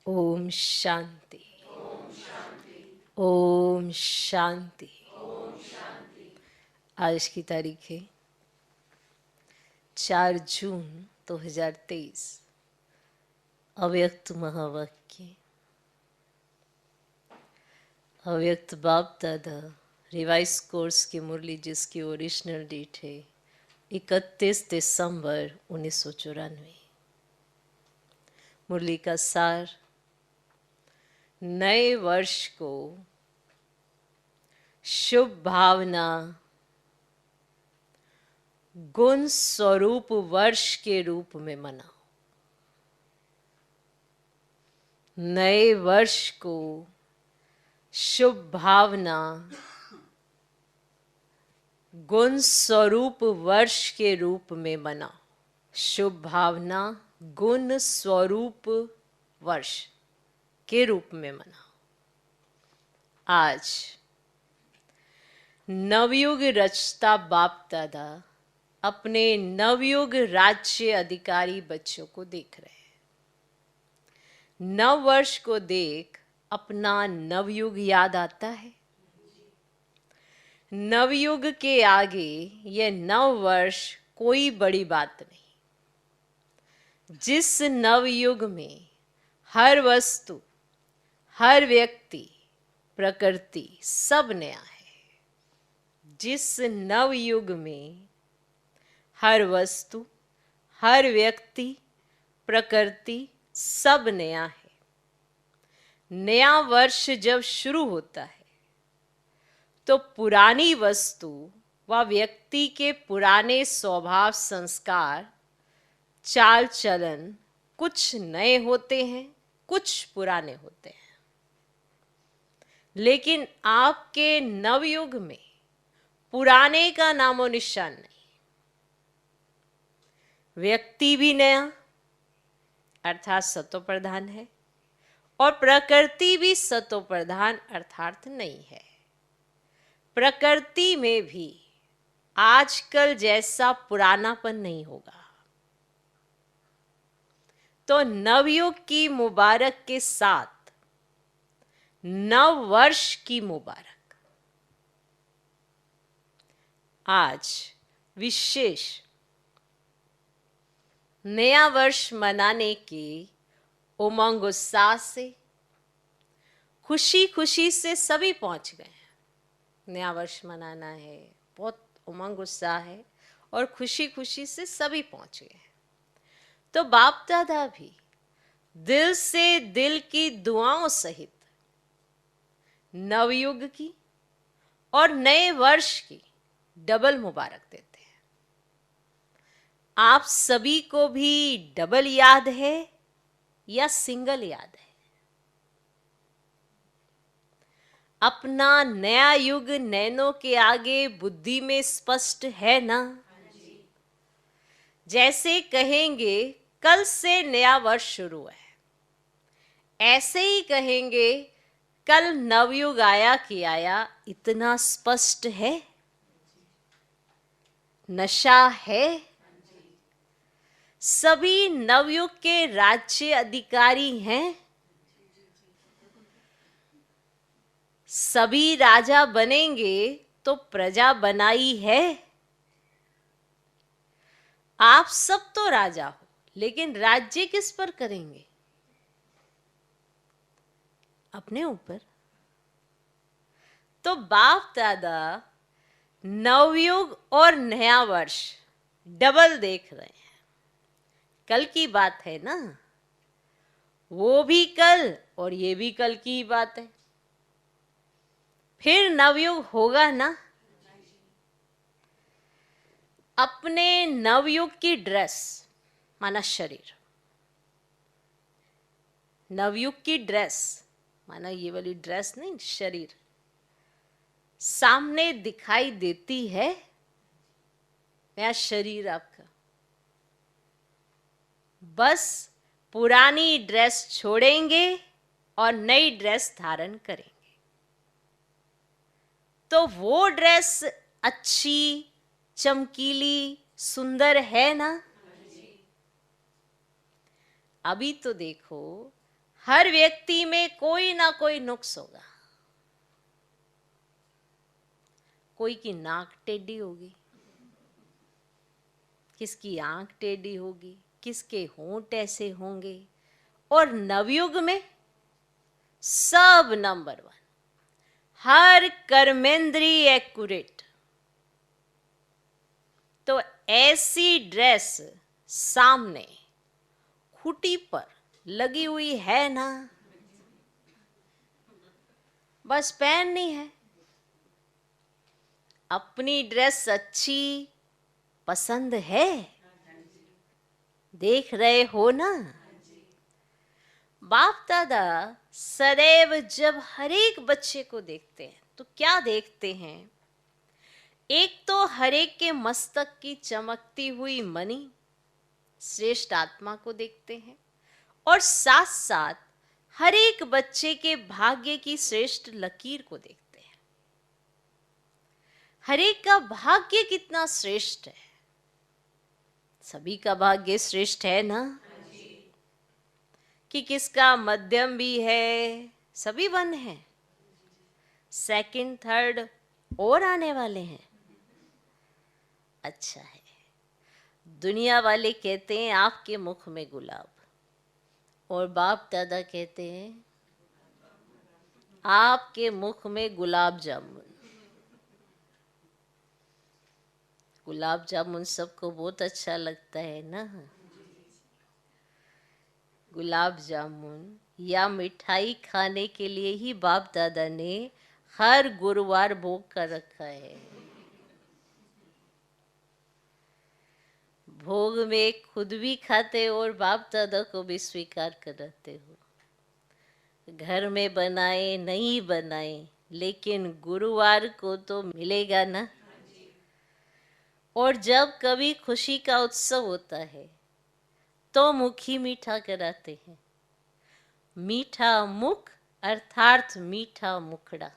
ओम शांति। ओम शांति। आज की तारीख है 4 जून 2023। अव्यक्त महावाक्य। अव्यक्त बाप दादा रिवाइज कोर्स की मुरली, जिसकी ओरिजिनल डेट है 31 दिसंबर 1994। मुरली का सार: नए वर्ष को शुभ भावना गुण स्वरूप वर्ष के रूप में मनाओ। नए वर्ष को शुभ भावना गुण स्वरूप वर्ष के रूप में मनाओ। शुभ भावना गुण स्वरूप वर्ष के रूप में मनाओ। आज नवयुग रचता बाप दादा अपने नवयुग राज्य अधिकारी बच्चों को देख रहे हैं। नव वर्ष को देख अपना नवयुग याद आता है। नवयुग के आगे यह नव वर्ष कोई बड़ी बात नहीं। जिस नवयुग में हर वस्तु, हर व्यक्ति, प्रकृति सब नया है, जिस नवयुग में हर वस्तु, हर व्यक्ति, प्रकृति सब नया है, नया वर्ष जब शुरू होता है तो पुरानी वस्तु व व्यक्ति के पुराने स्वभाव, संस्कार, चाल चलन कुछ नए होते हैं, कुछ पुराने होते हैं। लेकिन आपके नवयुग में पुराने का नामो निशान नहीं। व्यक्ति भी नया अर्थात सतो प्रधान है और प्रकृति भी सतो प्रधान अर्थात नहीं है। प्रकृति में भी आजकल जैसा पुरानापन नहीं होगा। तो नवयुग की मुबारक के साथ नव वर्ष की मुबारक। आज विशेष नया वर्ष मनाने के उमंग उत्साह से खुशी खुशी से सभी पहुंच गए हैं। नया वर्ष मनाना है, बहुत उमंग उत्साह है और खुशी खुशी से सभी पहुंच गए हैं। तो बाप दादा भी दिल से दिल की दुआओं सहित नवयुग की और नए वर्ष की डबल मुबारक देते हैं। आप सभी को भी डबल याद है या सिंगल याद है? अपना नया युग नैनों के आगे बुद्धि में स्पष्ट है ना? जैसे कहेंगे कल से नया वर्ष शुरू है, ऐसे ही कहेंगे कल नवयुग आया कि आया। इतना स्पष्ट है? नशा है? सभी नवयुग के राज्य अधिकारी हैं। सभी राजा बनेंगे तो प्रजा बनाई है। आप सब तो राजा हो, लेकिन राज्य किस पर करेंगे? अपने ऊपर। तो बाप दादा नवयुग और नया वर्ष डबल देख रहे हैं। कल की बात है ना, वो भी कल और ये भी कल की ही बात है। फिर नवयुग होगा ना। अपने नवयुग की ड्रेस माना शरीर, नवयुग की ड्रेस माना ये वाली ड्रेस नहीं, शरीर सामने दिखाई देती है। नया शरीर आपका, बस पुरानी ड्रेस छोड़ेंगे और नई ड्रेस धारण करेंगे। तो वो ड्रेस अच्छी, चमकीली, सुंदर है ना? अभी तो देखो हर व्यक्ति में कोई ना कोई नुक्स होगा। कोई की नाक टेढ़ी होगी, किसकी आंख टेढ़ी होगी, किसके होंठ ऐसे होंगे, और नवयुग में सब नंबर 1, हर कर्मेंद्री एक्यूरेट। तो ऐसी ड्रेस सामने खूंटी पर लगी हुई है ना, बस पहननी है। अपनी ड्रेस अच्छी पसंद है, देख रहे हो ना। बाप दादा सदैव जब हर एक बच्चे को देखते हैं तो क्या देखते हैं? एक तो हर एक के मस्तक की चमकती हुई मणि, श्रेष्ठ आत्मा को देखते हैं, और साथ साथ हर एक बच्चे के भाग्य की श्रेष्ठ लकीर को देखते हैं। हर एक का भाग्य कितना श्रेष्ठ है। सभी का भाग्य श्रेष्ठ है ना, कि किसका मध्यम भी है, सभी 1 है, सेकंड थर्ड और आने वाले हैं। अच्छा है। दुनिया वाले कहते हैं आपके मुख में गुलाब, और बाप दादा कहते हैं आपके मुख में गुलाब जामुन। गुलाब जामुन सबको बहुत अच्छा लगता है ना। गुलाब जामुन या मिठाई खाने के लिए ही बाप दादा ने हर गुरुवार भोग कर रखा है। भोग में खुद भी खाते और बाप दादा को भी स्वीकार कराते हो। घर में बनाए नहीं बनाए, लेकिन गुरुवार को तो मिलेगा ना। और जब कभी खुशी का उत्सव होता है तो मुखी मीठा कराते हैं। मीठा मुख अर्थात मीठा मुखड़ा।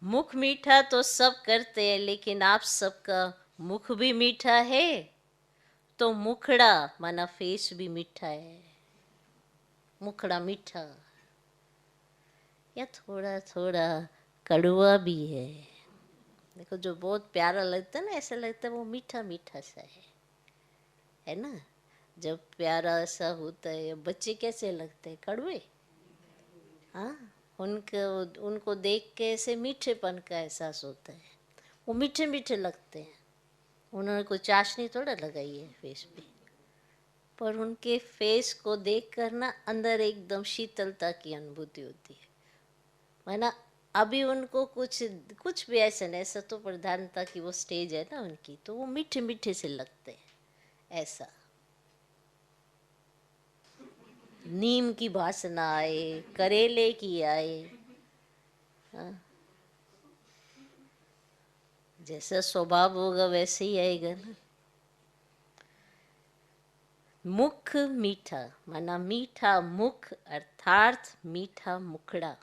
मुख मीठा तो सब करते हैं, लेकिन आप सबका मुख भी मीठा है, तो मुखड़ा माना फेस भी मीठा है। मुखड़ा मीठा या थोड़ा थोड़ा कड़वा भी है। देखो जो बहुत प्यारा लगता है ना, ऐसा लगता है वो मीठा मीठा सा है ना। जब प्यारा सा होता है, बच्चे कैसे लगते हैं? कड़वे। हाँ, उनको उनको देख के ऐसे मीठेपन का एहसास होता है, वो मीठे मीठे लगते हैं। उन्होंने कोई चाशनी थोड़ा लगाई है फेस पे, पर उनके फेस को देख कर ना अंदर एकदम शीतलता की अनुभूति होती है। माना अभी उनको कुछ कुछ भी ऐसा नहीं, ऐसा तो प्रधानता की वो स्टेज है ना उनकी, तो वो मीठे मीठे से लगते हैं। ऐसा नीम की वासना आए, करेले की आए, हाँ, जैसा स्वभाव होगा वैसे ही आएगा ना। मुख मीठा माना मीठा मुख अर्थात मीठा मुखड़ा।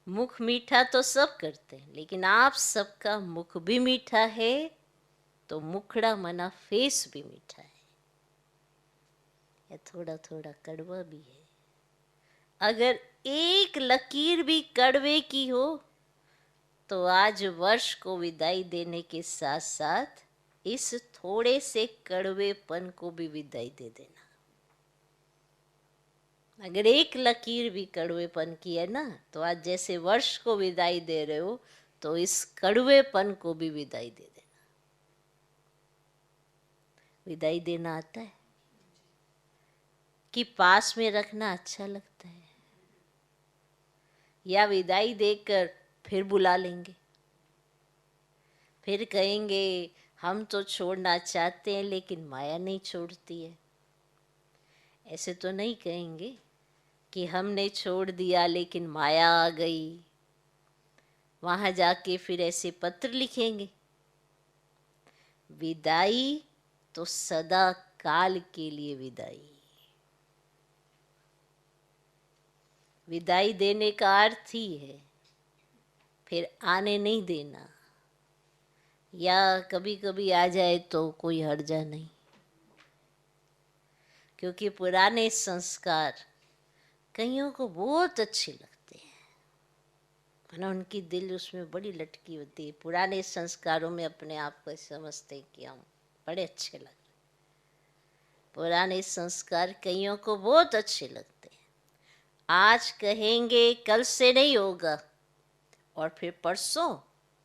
मुख मीठा तो सब करते हैं, लेकिन आप सबका मुख भी मीठा है, तो मुखड़ा माना फेस भी मीठा है, या थोड़ा थोड़ा कड़वा भी है। अगर एक लकीर भी कड़वे की हो तो आज वर्ष को विदाई देने के साथ साथ इस थोड़े से कड़वेपन को भी विदाई दे देना। अगर एक लकीर भी कड़वेपन की है ना, तो आज जैसे वर्ष को विदाई दे रहे हो, तो इस कड़वेपन को भी विदाई दे देना। विदाई देना आता है कि पास में रखना अच्छा लगता है, या विदाई देकर फिर बुला लेंगे, फिर कहेंगे हम तो छोड़ना चाहते हैं लेकिन माया नहीं छोड़ती है। ऐसे तो नहीं कहेंगे कि हमने छोड़ दिया लेकिन माया आ गई। वहां जाके फिर ऐसे पत्र लिखेंगे, विदाई तो सदा काल के लिए विदाई। विदाई देने का अर्थ ही है फिर आने नहीं देना, या कभी कभी आ जाए तो कोई हर्जा नहीं, क्योंकि पुराने संस्कार कईयों को बहुत अच्छे लगते हैं, ना उनकी दिल उसमें बड़ी लटकी होती है। पुराने संस्कारों में अपने आप को समझते हैं कि हम बड़े अच्छे लग रहे। पुराने संस्कार कईयों को बहुत अच्छे लगते हैं। आज कहेंगे कल से नहीं होगा और फिर परसों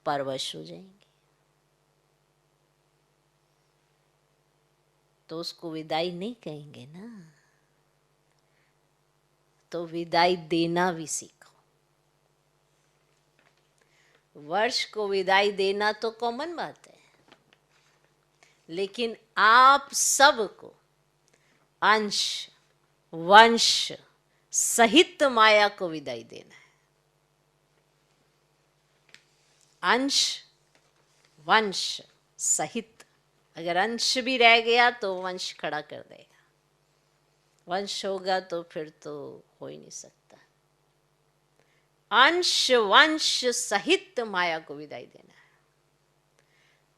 परवश हो जाएंगे, तो उसको विदाई नहीं कहेंगे ना। तो विदाई देना भी सीखो। वर्ष को विदाई देना तो कॉमन बात है, लेकिन आप सबको अंश वंश सहित माया को विदाई देना है। अंश वंश सहित, अगर अंश भी रह गया तो वंश खड़ा कर देगा, वंश होगा तो फिर तो हो ही नहीं सकता। अंश वंश सहित माया को विदाई देना है,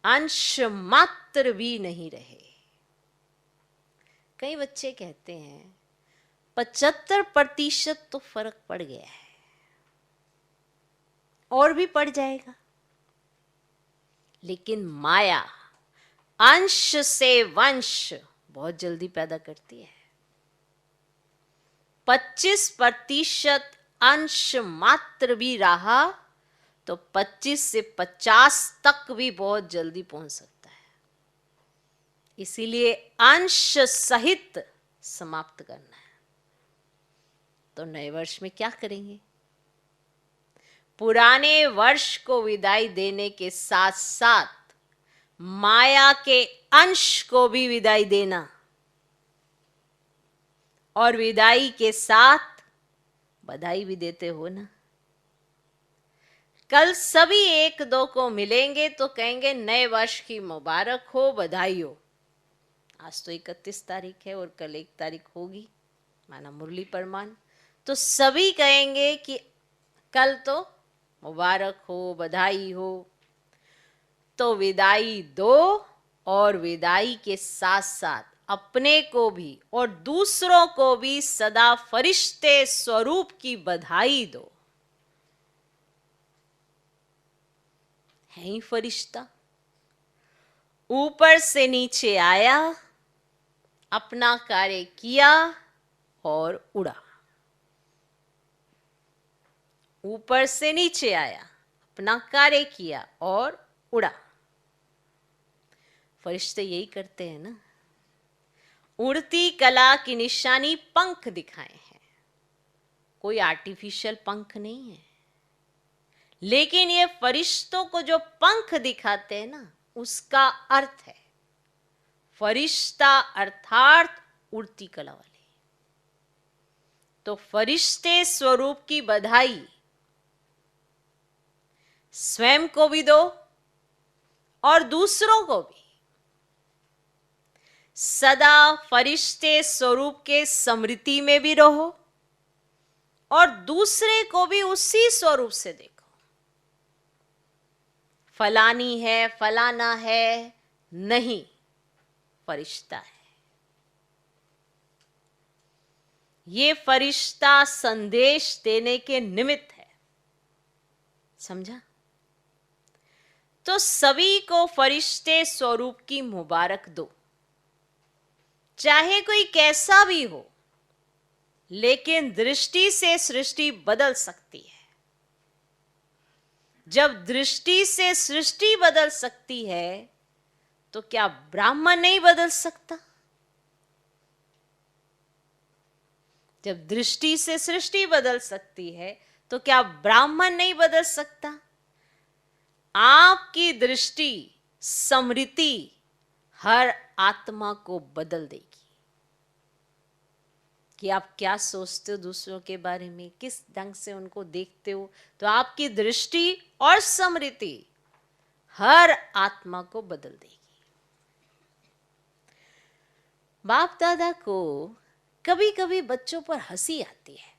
अंश मात्र भी नहीं रहे। कई बच्चे कहते हैं 75% तो फर्क पड़ गया है, और भी पड़ जाएगा, लेकिन माया अंश से वंश बहुत जल्दी पैदा करती है। 25% अंश मात्र भी रहा तो 25 से 50 तक भी बहुत जल्दी पहुंच सकता है। इसीलिए अंश सहित समाप्त करना है। तो नए वर्ष में क्या करेंगे? पुराने वर्ष को विदाई देने के साथ साथ माया के अंश को भी विदाई देना, और विदाई के साथ बधाई भी देते हो ना। कल सभी एक दो को मिलेंगे तो कहेंगे नए वर्ष की मुबारक हो, बधाई हो। आज तो 31 तारीख है और कल 1 तारीख होगी, माना मुरली परमान, तो सभी कहेंगे कि कल तो मुबारक हो, बधाई हो। तो विदाई दो, और विदाई के साथ साथ अपने को भी और दूसरों को भी सदा फरिश्ते स्वरूप की बधाई दो। है ही फरिश्ता, ऊपर से नीचे आया, अपना कार्य किया और उड़ा। ऊपर से नीचे आया, अपना कार्य किया और उड़ा। फरिश्ते यही करते हैं ना। उड़ती कला की निशानी पंख दिखाए हैं, कोई आर्टिफिशियल पंख नहीं है, लेकिन ये फरिश्तों को जो पंख दिखाते हैं ना, उसका अर्थ है फरिश्ता अर्थात उड़ती कला वाले। तो फरिश्ते स्वरूप की बधाई स्वयं को भी दो और दूसरों को भी। सदा फरिश्ते स्वरूप के स्मृति में भी रहो और दूसरे को भी उसी स्वरूप से देखो। फलानी है, फलाना है नहीं, फरिश्ता है। ये फरिश्ता संदेश देने के निमित्त है, समझा? तो सभी को फरिश्ते स्वरूप की मुबारक दो, चाहे कोई कैसा भी हो, लेकिन दृष्टि से सृष्टि बदल सकती है। जब दृष्टि से सृष्टि बदल सकती है तो क्या ब्राह्मण नहीं बदल सकता? जब दृष्टि से सृष्टि बदल सकती है तो क्या ब्राह्मण नहीं बदल सकता? आपकी दृष्टि स्मृति हर आत्मा को बदल देगी कि आप क्या सोचते हो दूसरों के बारे में, किस ढंग से उनको देखते हो। तो आपकी दृष्टि और स्मृति हर आत्मा को बदल देगी। बाप दादा को कभी कभी बच्चों पर हंसी आती है।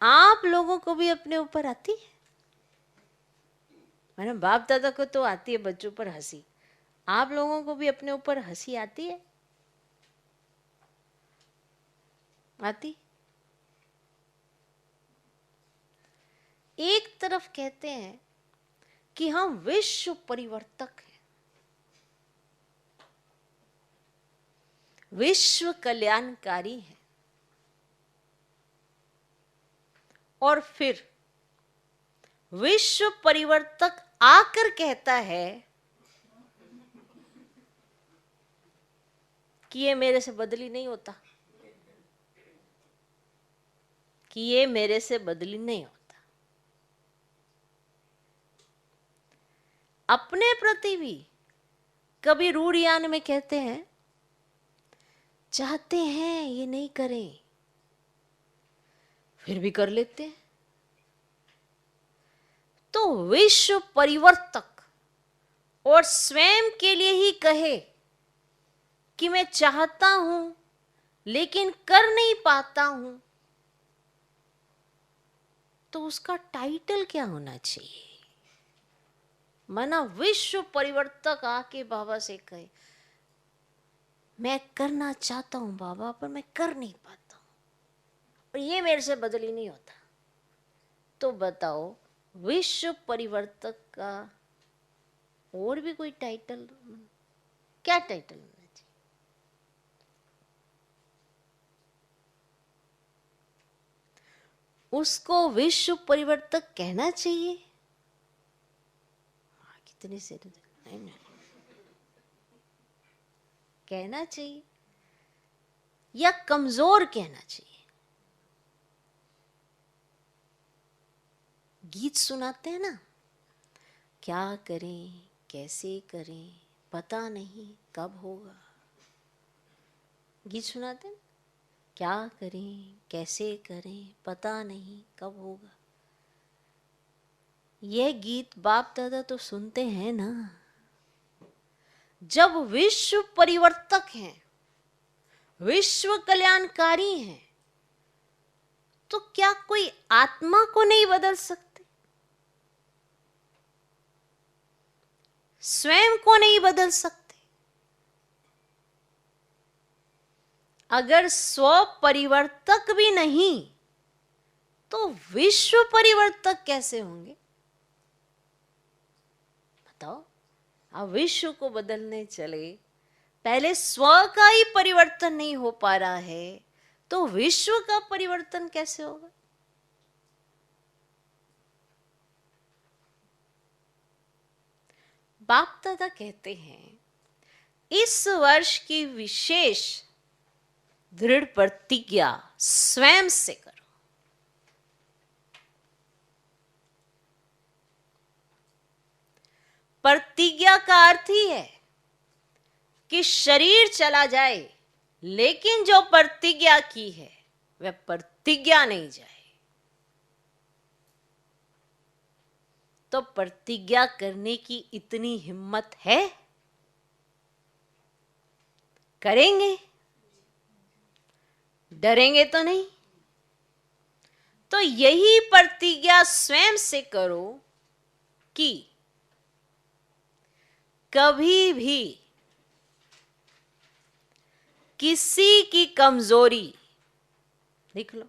आप लोगों को भी अपने ऊपर आती है? मैंने बाप दादा को तो आती है बच्चों पर हंसी, आप लोगों को भी अपने ऊपर हंसी आती है? आती? एक तरफ कहते हैं कि हम विश्व परिवर्तक हैं, विश्व कल्याणकारी हैं, और फिर विश्व परिवर्तक आकर कहता है कि ये मेरे से बदली नहीं होता, कि ये मेरे से बदली नहीं होता। अपने प्रति भी कभी रूढ़ियान में कहते हैं, चाहते हैं ये नहीं करें, फिर भी कर लेते हैं। तो विश्व परिवर्तक और स्वयं के लिए ही कहे कि मैं चाहता हूं लेकिन कर नहीं पाता हूं, तो उसका टाइटल क्या होना चाहिए? माना विश्व परिवर्तक आके बाबा से कहे, मैं करना चाहता हूं बाबा, पर मैं कर नहीं पाता हूं, और ये मेरे से बदली नहीं होता। तो बताओ, विश्व परिवर्तक का और भी कोई टाइटल? क्या टाइटल होना चाहिए? उसको विश्व परिवर्तक कहना चाहिए? कितनी से नहीं, कहना चाहिए या कमजोर कहना चाहिए? गीत सुनाते हैं ना, क्या करें कैसे करें पता नहीं कब होगा। गीत सुनाते हैं, क्या करें कैसे करें पता नहीं कब होगा। यह गीत बाप दादा तो सुनते हैं ना। जब विश्व परिवर्तक हैं, विश्व कल्याणकारी हैं, तो क्या कोई आत्मा को नहीं बदल सकते? स्वयं को नहीं बदल सकते? अगर स्व परिवर्तक भी नहीं तो विश्व परिवर्तक कैसे होंगे? बताओ। अब विश्व को बदलने चले, पहले स्व का ही परिवर्तन नहीं हो पा रहा है, तो विश्व का परिवर्तन कैसे होगा? बाप दादा कहते हैं, इस वर्ष की विशेष दृढ़ प्रतिज्ञा स्वयं से करो। प्रतिज्ञा का अर्थ ही है कि शरीर चला जाए, लेकिन जो प्रतिज्ञा की है वह प्रतिज्ञा नहीं जाए। तो प्रतिज्ञा करने की इतनी हिम्मत है? करेंगे? डरेंगे तो नहीं? तो यही प्रतिज्ञा स्वयं से करो कि कभी भी किसी की कमजोरी, लिख लो,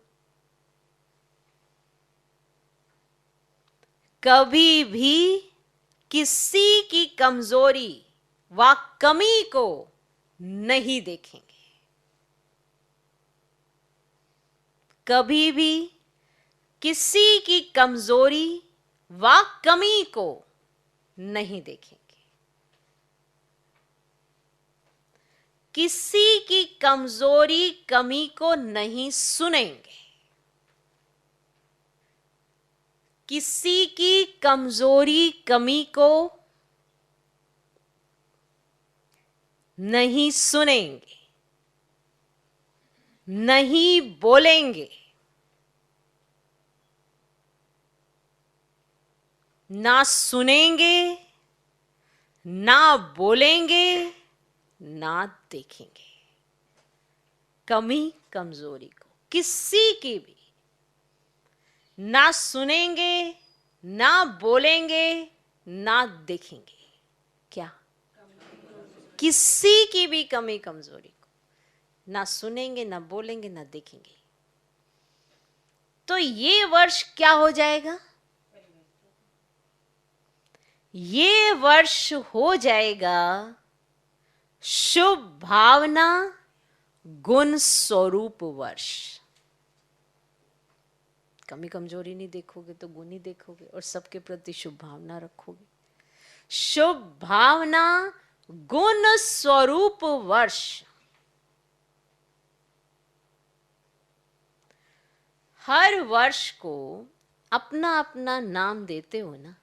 कभी भी किसी की कमजोरी व कमी को नहीं देखेंगे। कभी भी किसी की कमजोरी व कमी को नहीं देखेंगे। किसी की कमजोरी कमी को नहीं सुनेंगे। किसी की कमजोरी कमी को नहीं सुनेंगे, नहीं बोलेंगे, ना सुनेंगे, ना बोलेंगे, ना देखेंगे कमी कमजोरी को। किसी की भी ना सुनेंगे, ना बोलेंगे, ना देखेंगे। क्या? किसी की भी कमी कमजोरी को ना सुनेंगे, ना बोलेंगे, ना देखेंगे। तो ये वर्ष क्या हो जाएगा? ये वर्ष हो जाएगा शुभ भावना गुण स्वरूप वर्ष। कमी कमजोरी नहीं देखोगे तो गुण ही देखोगे और सबके प्रति शुभ भावना रखोगे। शुभ भावना गुण स्वरूप वर्ष। हर वर्ष को अपना अपना नाम देते हो ना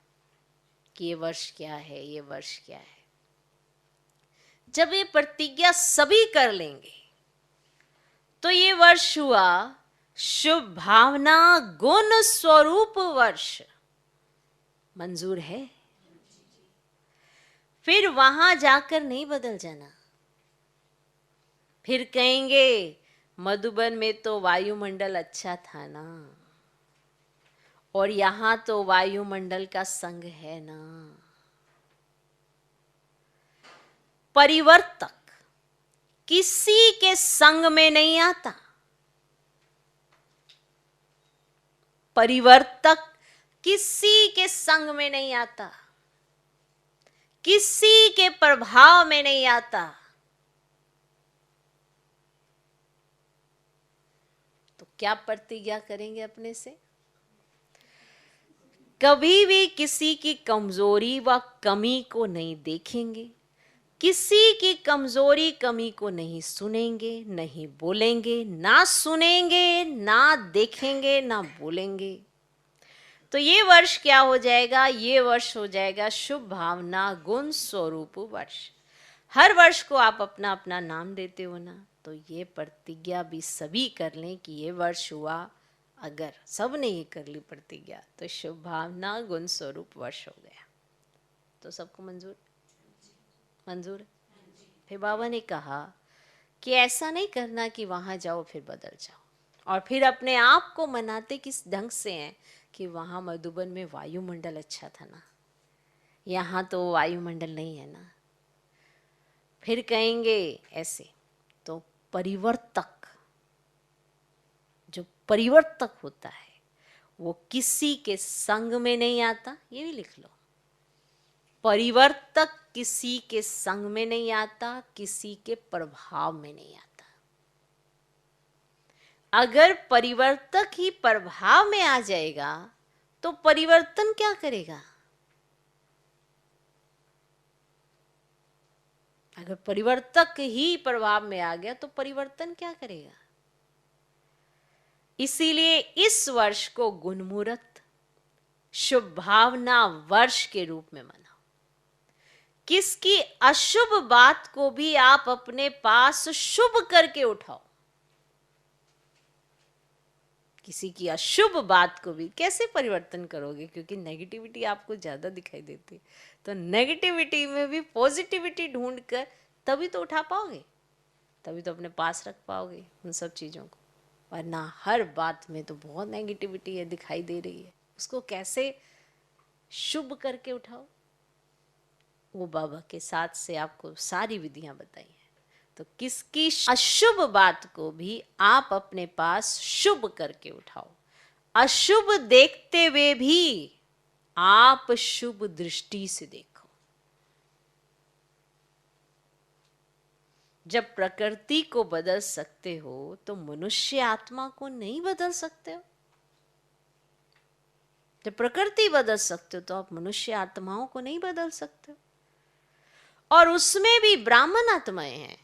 कि ये वर्ष क्या है, ये वर्ष क्या है। जब ये प्रतिज्ञा सभी कर लेंगे तो ये वर्ष हुआ शुभ भावना गुण स्वरूप वर्ष। मंजूर है? फिर वहां जाकर नहीं बदल जाना। फिर कहेंगे मधुबन में तो वायुमंडल अच्छा था ना, और यहां तो वायुमंडल का संग है ना। परिवर्तक किसी के संग में नहीं आता। परिवर्तक किसी के संग में नहीं आता, किसी के प्रभाव में नहीं आता। तो क्या प्रतिज्ञा करेंगे अपने से? कभी भी किसी की कमजोरी व कमी को नहीं देखेंगे, किसी की कमजोरी कमी को नहीं सुनेंगे, नहीं बोलेंगे, ना सुनेंगे, ना देखेंगे, ना बोलेंगे। तो ये वर्ष क्या हो जाएगा? ये वर्ष हो जाएगा शुभ भावना गुण स्वरूप वर्ष। हर वर्ष को आप अपना अपना नाम देते हो ना, तो ये प्रतिज्ञा भी सभी कर लें कि ये वर्ष हुआ, अगर सब ने ये कर ली प्रतिज्ञा, तो शुभ भावना गुण स्वरूप वर्ष हो गया। तो सबको मंजूर? मंजूर? फिर बाबा ने कहा कि ऐसा नहीं करना कि वहां जाओ फिर बदल जाओ, और फिर अपने आप को मनाते किस ढंग से हैं कि वहां मधुबन में वायुमंडल अच्छा था ना, यहाँ तो वायुमंडल नहीं है ना। फिर कहेंगे ऐसे। तो परिवर्तक, जो परिवर्तक होता है वो किसी के संग में नहीं आता। ये भी लिख लो। परिवर्तक किसी के संग में नहीं आता, किसी के प्रभाव में नहीं आता। अगर परिवर्तक ही प्रभाव में आ जाएगा तो परिवर्तन क्या करेगा? अगर परिवर्तक ही प्रभाव में आ गया तो परिवर्तन क्या करेगा? इसीलिए इस वर्ष को गुणमुहूर्त शुभ भावना वर्ष के रूप में मनाओ। किसकी अशुभ बात को भी आप अपने पास शुभ करके उठाओ। किसी की अशुभ बात को भी कैसे परिवर्तन करोगे? क्योंकि नेगेटिविटी आपको ज्यादा दिखाई देती है, तो नेगेटिविटी में भी पॉजिटिविटी ढूंढकर तभी तो उठा पाओगे, तभी तो अपने पास रख पाओगे उन सब चीजों को। वरना हर बात में तो बहुत नेगेटिविटी है, दिखाई दे रही है, उसको कैसे शुभ करके उठाओ? वो बाबा के साथ से आपको सारी विधियां बताई हैं। तो किसकी अशुभ बात को भी आप अपने पास शुभ करके उठाओ। अशुभ देखते हुए भी आप शुभ दृष्टि से देखो। जब प्रकृति को बदल सकते हो तो मनुष्य आत्मा को नहीं बदल सकते हो। जब प्रकृति बदल सकते हो तो आप मनुष्य आत्माओं को नहीं बदल सकते हो। और उसमें भी ब्राह्मण आत्माएं हैं,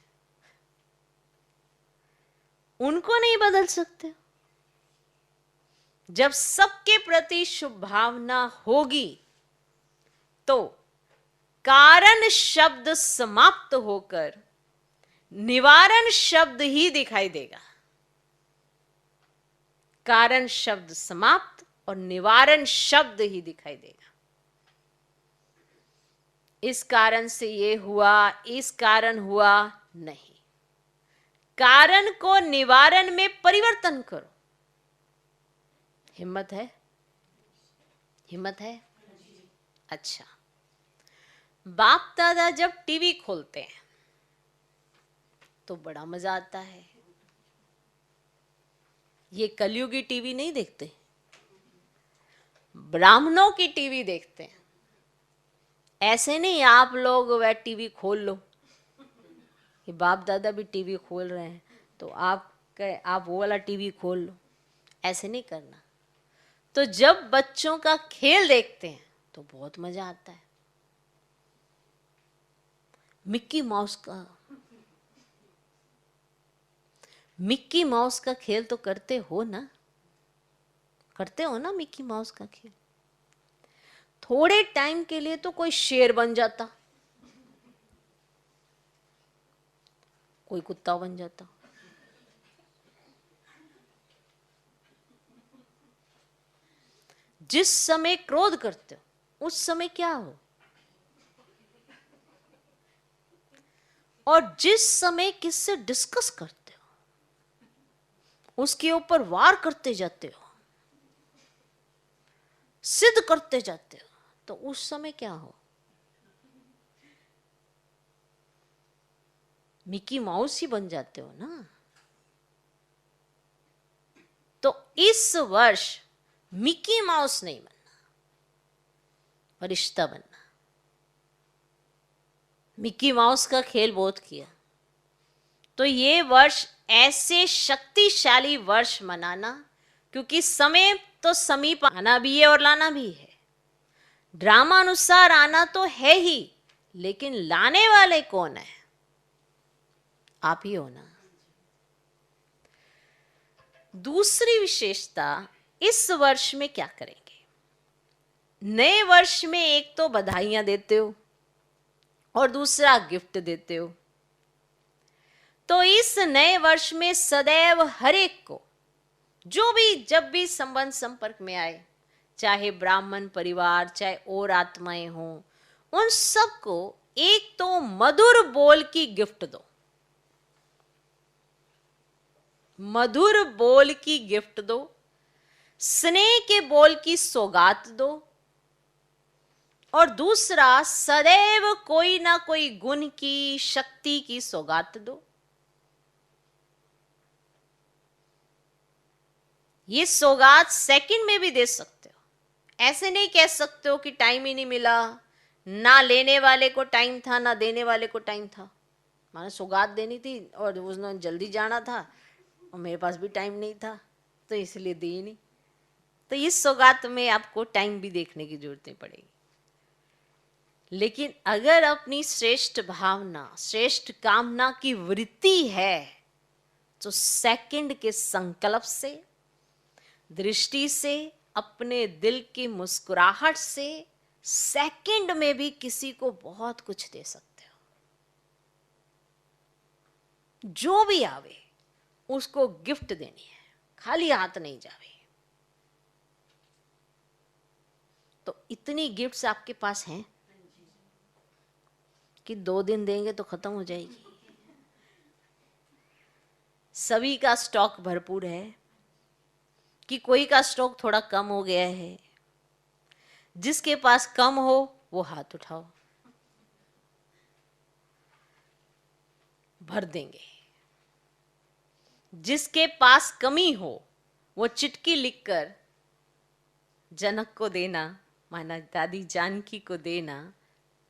उनको नहीं बदल सकते हो। जब सबके प्रति शुभ भावना होगी तो कारण शब्द समाप्त होकर निवारण शब्द ही दिखाई देगा। कारण शब्द समाप्त और निवारण शब्द ही दिखाई देगा। इस कारण से ये हुआ, इस कारण हुआ नहीं। कारण को निवारण में परिवर्तन करो। हिम्मत है? हिम्मत है? अच्छा, बाप दादा जब टीवी खोलते हैं तो बड़ा मजा आता है। ये कलयुगी टीवी नहीं देखते, ब्राह्मणों की टीवी देखते हैं। ऐसे नहीं आप लोग वह टीवी खोल लो, कि बाप दादा भी टीवी खोल रहे हैं तो आप वो वाला टीवी खोल लो, ऐसे नहीं करना। तो जब बच्चों का खेल देखते हैं तो बहुत मजा आता है। मिक्की माउस का खेल तो करते हो ना, मिक्की माउस का खेल। थोड़े टाइम के लिए तो कोई शेर बन जाता, कोई कुत्ता बन जाता। जिस समय क्रोध करते हो उस समय क्या हो, और जिस समय किससे डिस्कस करते हो उसके ऊपर वार करते जाते हो, सिद्ध करते जाते हो, तो उस समय क्या हो, मिकी माउस ही बन जाते हो ना। तो इस वर्ष मिकी माउस नहीं बनना, फरिश्ता बनना। मिकी माउस का खेल बहुत किया, तो ये वर्ष ऐसे शक्तिशाली वर्ष मनाना, क्योंकि समय तो समीप आना भी है और लाना भी है। ड्रामा अनुसार आना तो है ही, लेकिन लाने वाले कौन है, आप ही हो ना। दूसरी विशेषता, इस वर्ष में क्या करेंगे? नए वर्ष में एक तो बधाइयां देते हो और दूसरा गिफ्ट देते हो। तो इस नए वर्ष में सदैव हर एक को जो भी जब भी संबंध संपर्क में आए, चाहे ब्राह्मण परिवार चाहे और आत्माएं हों, उन सबको एक तो मधुर बोल की गिफ्ट दो, मधुर बोल की गिफ्ट दो, स्नेह के बोल की सौगात दो, और दूसरा सदैव कोई ना कोई गुण की शक्ति की सौगात दो। ये सौगात सेकंड में भी दे सकते हो, ऐसे नहीं कह सकते हो कि टाइम ही नहीं मिला, ना लेने वाले को टाइम था ना देने वाले को टाइम था। मैंने सौगात देनी थी और उसने जल्दी जाना था और मेरे पास भी टाइम नहीं था, तो इसलिए दी नहीं। तो इस सौगात में आपको टाइम भी देखने की जरूरत नहीं पड़ेगी। लेकिन अगर अपनी श्रेष्ठ भावना श्रेष्ठ कामना की वृत्ति है, तो सेकंड के संकल्प से, दृष्टि से, अपने दिल की मुस्कुराहट से सेकंड में भी किसी को बहुत कुछ दे सकते हो। जो भी आवे उसको गिफ्ट देनी है, खाली हाथ नहीं जावे। तो इतनी गिफ्ट्स आपके पास हैं कि 2 दिन देंगे तो खत्म हो जाएगी। सभी का स्टॉक भरपूर है कि कोई का स्टॉक थोड़ा कम हो गया है? जिसके पास कम हो वो हाथ उठाओ, भर देंगे। जिसके पास कमी हो वो चिट्ठी लिखकर जनक को देना, माना दादी जानकी को देना,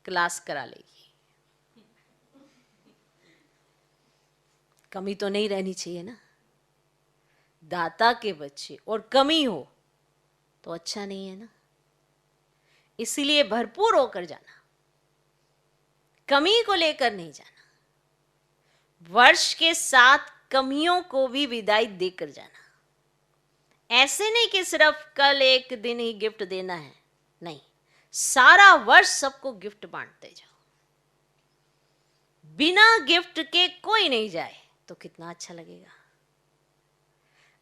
क्लास करा लेगी। कमी तो नहीं रहनी चाहिए ना, दाता के बच्चे और कमी हो तो अच्छा नहीं है ना। इसीलिए भरपूर होकर जाना, कमी को लेकर नहीं जाना। वर्ष के साथ कमियों को भी विदाई देकर जाना। ऐसे नहीं कि सिर्फ कल एक दिन ही गिफ्ट देना है, नहीं, सारा वर्ष सबको गिफ्ट बांटते जाओ। बिना गिफ्ट के कोई नहीं जाए तो कितना अच्छा लगेगा।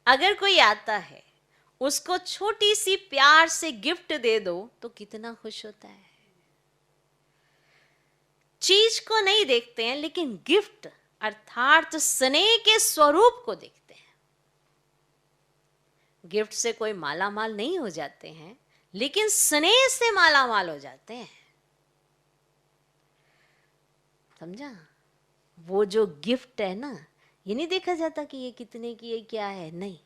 अगर कोई आता है उसको छोटी सी प्यार से गिफ्ट दे दो तो कितना खुश होता है। चीज को नहीं देखते हैं, लेकिन गिफ्ट अर्थात स्नेह के स्वरूप को देखते हैं। गिफ्ट से कोई माला माल नहीं हो जाते हैं, लेकिन स्नेह से माला माल हो जाते हैं। समझा? वो जो गिफ्ट है ना, ये नहीं देखा जाता कि ये कितने की, ये क्या है, नहीं,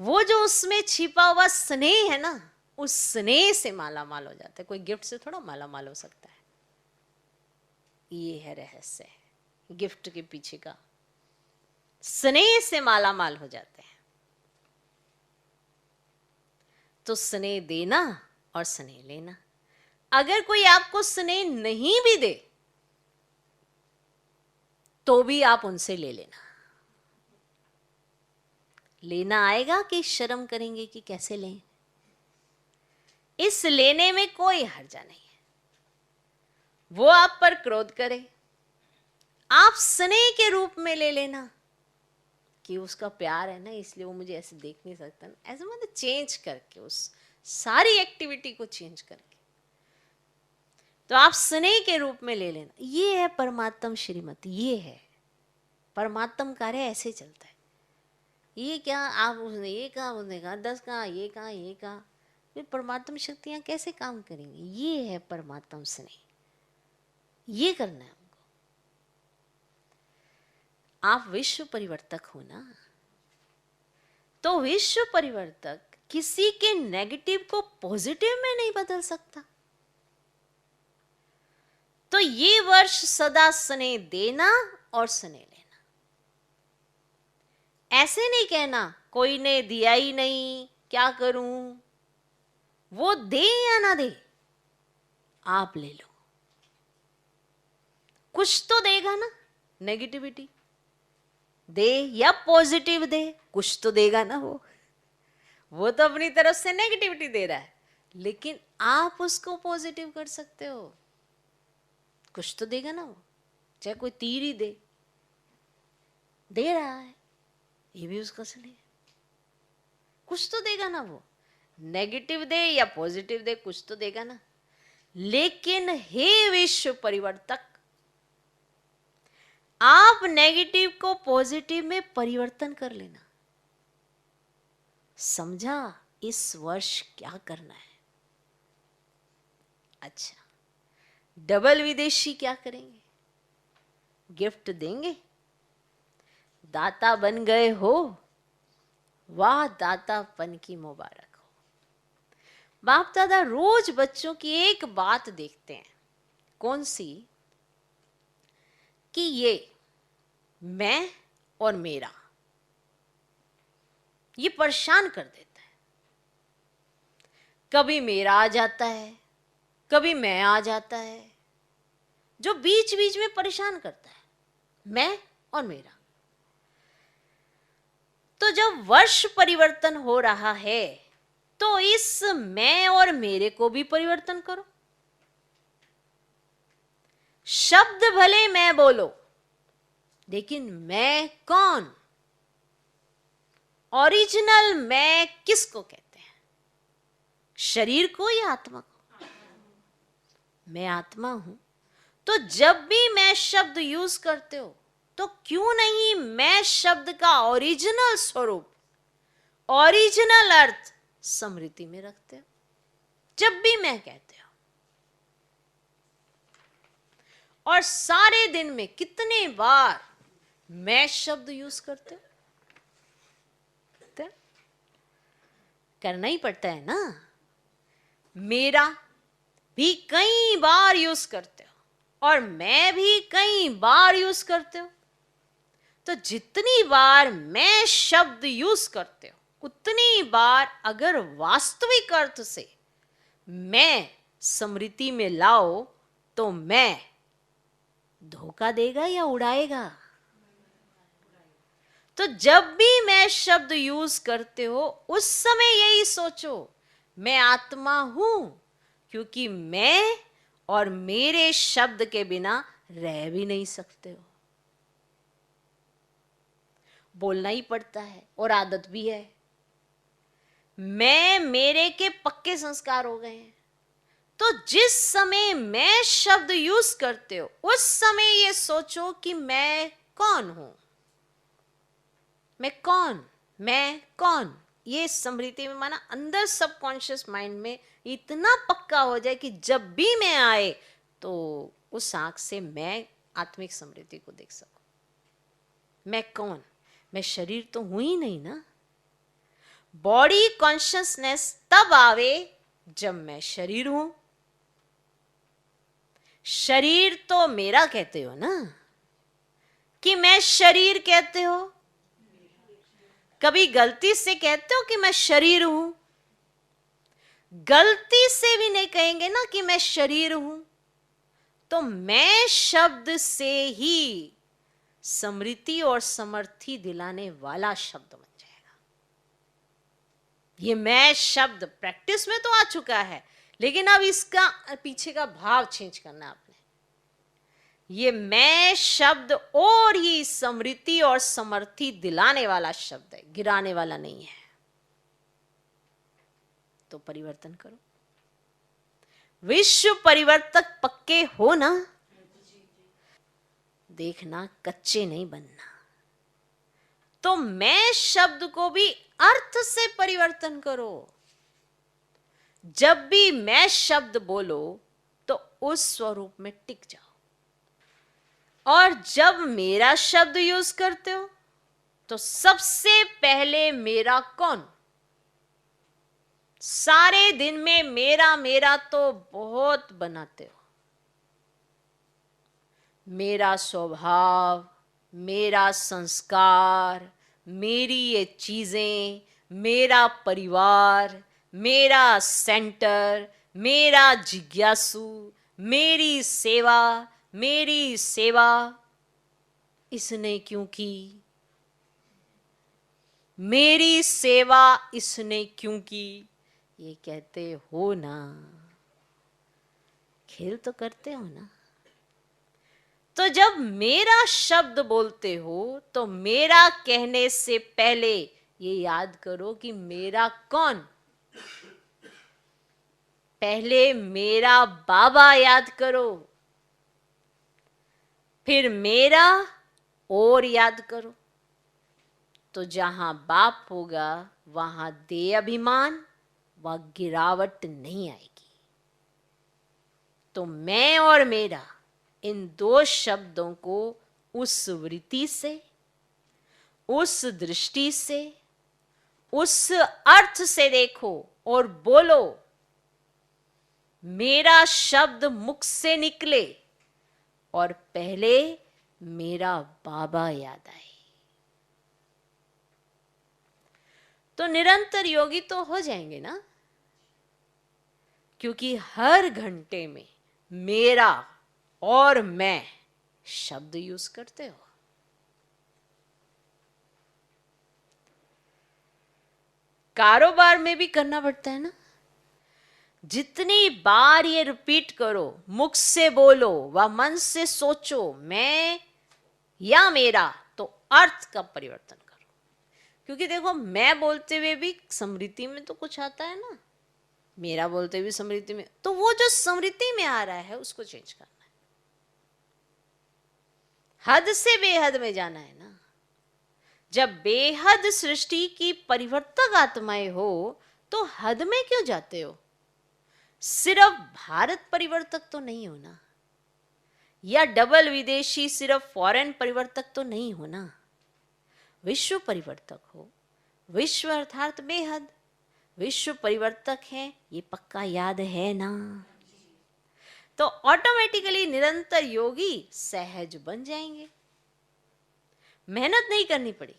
वो जो उसमें छिपा हुआ स्नेह है ना, उस स्नेह से माला माल हो जाता है। कोई गिफ्ट से थोड़ा माला माल हो सकता है। ये है रहस्य, गिफ्ट के पीछे का। स्नेह से माला माल हो जाते हैं। तो स्नेह देना और स्नेह लेना। अगर कोई आपको स्नेह नहीं भी दे तो भी आप उनसे ले लेना। लेना आएगा कि शर्म करेंगे कि कैसे लें। इस लेने में कोई हर्जा नहीं है। वो आप पर क्रोध करे, आप स्नेह के रूप में ले लेना कि उसका प्यार है ना, इसलिए वो मुझे ऐसे देख नहीं सकता ना, ऐसे मतलब चेंज करके, उस सारी एक्टिविटी को चेंज करके तो आप स्नेह के रूप में ले लेना। ये है परमात्म श्रीमत, ये है परमात्म कार्य, ऐसे चलता है। ये क्या आप उसने ये कहा, उसने कहा 10 कहा, ये कहा, ये कहा, फिर परमात्म शक्तियां कैसे काम करेंगी? ये है परमात्म स्नेह, ये करना है हमको। आप विश्व परिवर्तक हो ना, तो विश्व परिवर्तक किसी के नेगेटिव को पॉजिटिव में नहीं बदल सकता। तो ये वर्ष सदा स्नेह देना और स्नेह लेना। ऐसे नहीं कहना कोई ने दिया ही नहीं, क्या करूं। वो दे या ना दे, आप ले लो। कुछ तो देगा ना, नेगेटिविटी दे या पॉजिटिव दे, कुछ तो देगा ना। वो तो अपनी तरफ से नेगेटिविटी दे रहा है, लेकिन आप उसको पॉजिटिव कर सकते हो। कुछ तो देगा ना वो, चाहे कोई तीर ही दे रहा है, ये भी उसका स्नेह। कुछ तो देगा ना वो, नेगेटिव दे या पॉजिटिव दे, कुछ तो देगा ना। लेकिन हे विश्व परिवर्तक, आप नेगेटिव को पॉजिटिव में परिवर्तन कर लेना। समझा इस वर्ष क्या करना है? अच्छा, डबल विदेशी क्या करेंगे? गिफ्ट देंगे। दाता बन गए हो, वाह दातापन की मुबारक हो। बाप दादा रोज बच्चों की एक बात देखते हैं। कौन सी? कि ये मैं और मेरा, ये परेशान कर देता है। कभी मेरा आ जाता है, कभी मैं आ जाता है, जो बीच बीच में परेशान करता है, मैं और मेरा। तो जब वर्ष परिवर्तन हो रहा है तो इस मैं और मेरे को भी परिवर्तन करो। शब्द भले मैं बोलो, लेकिन मैं कौन? ओरिजिनल मैं किसको कहते हैं? शरीर को या आत्मा को? मैं आत्मा हूं। तो जब भी मैं शब्द यूज करते हो तो क्यों नहीं मैं शब्द का ओरिजिनल स्वरूप, ओरिजिनल अर्थ स्मृति में रखते हो? जब भी मैं कहते हो, और सारे दिन में कितने बार मैं शब्द यूज करते हो? करना ही पड़ता है ना। मेरा भी कई बार यूज करते हो और मैं भी कई बार यूज करते हो। तो जितनी बार मैं शब्द यूज करते हो, उतनी बार अगर वास्तविक अर्थ से मैं स्मृति में लाओ तो मैं धोखा देगा या उड़ाएगा? तो जब भी मैं शब्द यूज करते हो उस समय यही सोचो, मैं आत्मा हूं, क्योंकि मैं और मेरे शब्द के बिना रह भी नहीं सकते हो। बोलना ही पड़ता है और आदत भी है। मैं मेरे के पक्के संस्कार हो गए हैं। तो जिस समय मैं शब्द यूज करते हो उस समय ये सोचो कि मैं कौन हूं। मैं कौन, ये स्मृति में माना अंदर सबकॉन्शियस माइंड में इतना पक्का हो जाए कि जब भी मैं आए तो उस आंख से मैं आत्मिक समृद्धि को देख सको। मैं कौन? मैं शरीर तो हूं ही नहीं ना। बॉडी कॉन्शियसनेस तब आवे जब मैं शरीर हूं। शरीर तो मेरा कहते हो ना, कि मैं शरीर कहते हो? कभी गलती से कहते हो कि मैं शरीर हूं? गलती से भी नहीं कहेंगे ना कि मैं शरीर हूं। तो मैं शब्द से ही समृद्धि और समर्थी दिलाने वाला शब्द बन जाएगा। ये मैं शब्द प्रैक्टिस में तो आ चुका है, लेकिन अब इसका पीछे का भाव चेंज करना है आपने। ये मैं शब्द और ही समृद्धि और समर्थी दिलाने वाला शब्द है, गिराने वाला नहीं है। तो परिवर्तन करो। विश्व परिवर्तक पक्के हो ना? देखना, कच्चे नहीं बनना। तो मैं शब्द को भी अर्थ से परिवर्तन करो। जब भी मैं शब्द बोलो तो उस स्वरूप में टिक जाओ। और जब मेरा शब्द यूज करते हो तो सबसे पहले मेरा कौन? सारे दिन में मेरा मेरा तो बहुत बनाते हो। मेरा स्वभाव, मेरा संस्कार, मेरी ये चीजें, मेरा परिवार, मेरा सेंटर, मेरा जिज्ञासु, मेरी सेवा, मेरी सेवा, इसने क्यों की? मेरी सेवा इसने क्यों की? ये कहते हो ना, खेल तो करते हो ना। तो जब मेरा शब्द बोलते हो तो मेरा कहने से पहले ये याद करो कि मेरा कौन? पहले मेरा बाबा याद करो, फिर मेरा और याद करो। तो जहां बाप होगा वहां देह अभिमान व गिरावट नहीं आएगी। तो मैं और मेरा, इन दो शब्दों को उस वृत्ति से, उस दृष्टि से, उस अर्थ से देखो और बोलो। मेरा शब्द मुख से निकले और पहले मेरा बाबा याद आए। तो निरंतर योगी तो हो जाएंगे ना, क्योंकि हर घंटे में मेरा और मैं शब्द यूज करते हो। कारोबार में भी करना पड़ता है ना। जितनी बार ये रिपीट करो, मुख से बोलो व मन से सोचो मैं या मेरा, तो अर्थ का परिवर्तन करो। क्योंकि देखो, मैं बोलते हुए भी समृद्धि में तो कुछ आता है ना, मेरा बोलते हुए समृद्धि में, तो वो जो समृद्धि में आ रहा है उसको चेंज करना है। हद से बेहद में जाना है ना। जब बेहद सृष्टि की परिवर्तक आत्माएं हो तो हद में क्यों जाते हो? सिर्फ भारत परिवर्तक तो नहीं हो ना, या डबल विदेशी सिर्फ फॉरेन परिवर्तक तो नहीं हो ना। विश्व परिवर्तक हो। विश्व अर्थात बेहद। विश्व परिवर्तक है, ये पक्का याद है ना। तो ऑटोमेटिकली निरंतर योगी सहज बन जाएंगे। मेहनत नहीं करनी पड़ेगी,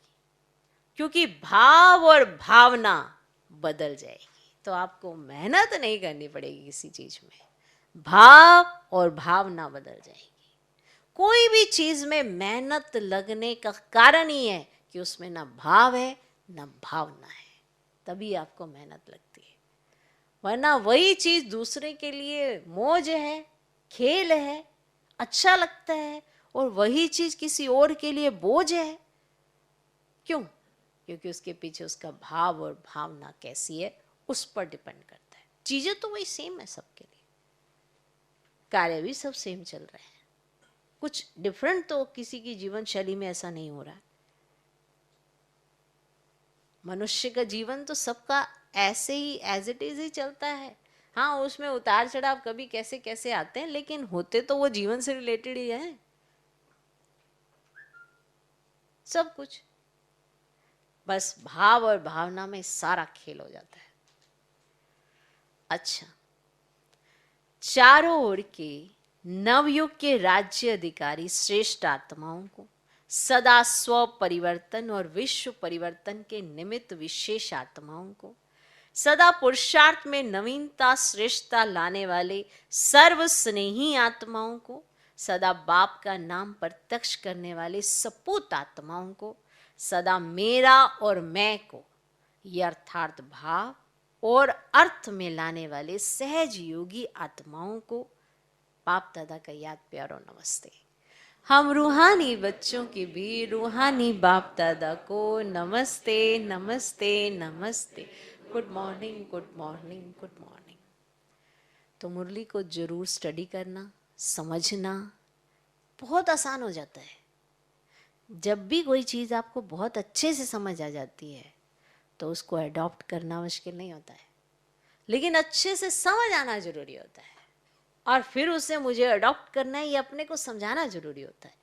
क्योंकि भाव और भावना बदल जाएगी। तो आपको मेहनत नहीं करनी पड़ेगी किसी चीज में, भाव और भावना बदल जाएगी। कोई भी चीज में मेहनत लगने का कारण ही है कि उसमें ना भाव है ना भावना है, तभी आपको मेहनत लगती है। वरना वही चीज दूसरे के लिए मौज है, खेल है, अच्छा लगता है, और वही चीज किसी और के लिए बोझ है। क्यों? क्योंकि उसके पीछे उसका भाव और भावना कैसी है उस पर डिपेंड करता है। चीजें तो वही सेम है सबके लिए, कार्य भी सब सेम चल रहे हैं, कुछ डिफरेंट तो किसी की जीवन शैली में ऐसा नहीं हो रहा है। मनुष्य का जीवन तो सबका ऐसे ही एज इट इज ही चलता है। हाँ, उसमें उतार चढ़ाव कभी कैसे कैसे आते हैं, लेकिन होते तो वो जीवन से रिलेटेड ही है। सब कुछ। बस भाव और भावना में सारा खेल हो जाता है। अच्छा, चारों ओर के नवयुग के राज्य अधिकारी श्रेष्ठ आत्माओं को सदा स्व परिवर्तन और विश्व परिवर्तन के निमित्त विशेष आत्माओं को सदा पुरुषार्थ में नवीनता श्रेष्ठता लाने वाले सर्व स्नेही आत्माओं को सदा बाप का नाम प्रत्यक्ष करने वाले सपूत आत्माओं को सदा मेरा और मैं को यथार्थ भाव और अर्थ में लाने वाले सहज योगी आत्माओं को बाप दादा का याद प्यार और नमस्ते। हम रूहानी बच्चों की भी रूहानी बाप दादा को नमस्ते नमस्ते नमस्ते। Good morning good morning good morning. तो मुरली को जरूर स्टडी करना, समझना बहुत आसान हो जाता है। जब भी कोई चीज़ आपको बहुत अच्छे से समझ आ जाती है तो उसको अडॉप्ट करना मुश्किल नहीं होता है, लेकिन अच्छे से समझ आना जरूरी होता है और फिर उसे मुझे अडॉप्ट करना है, ये अपने को समझाना जरूरी होता है।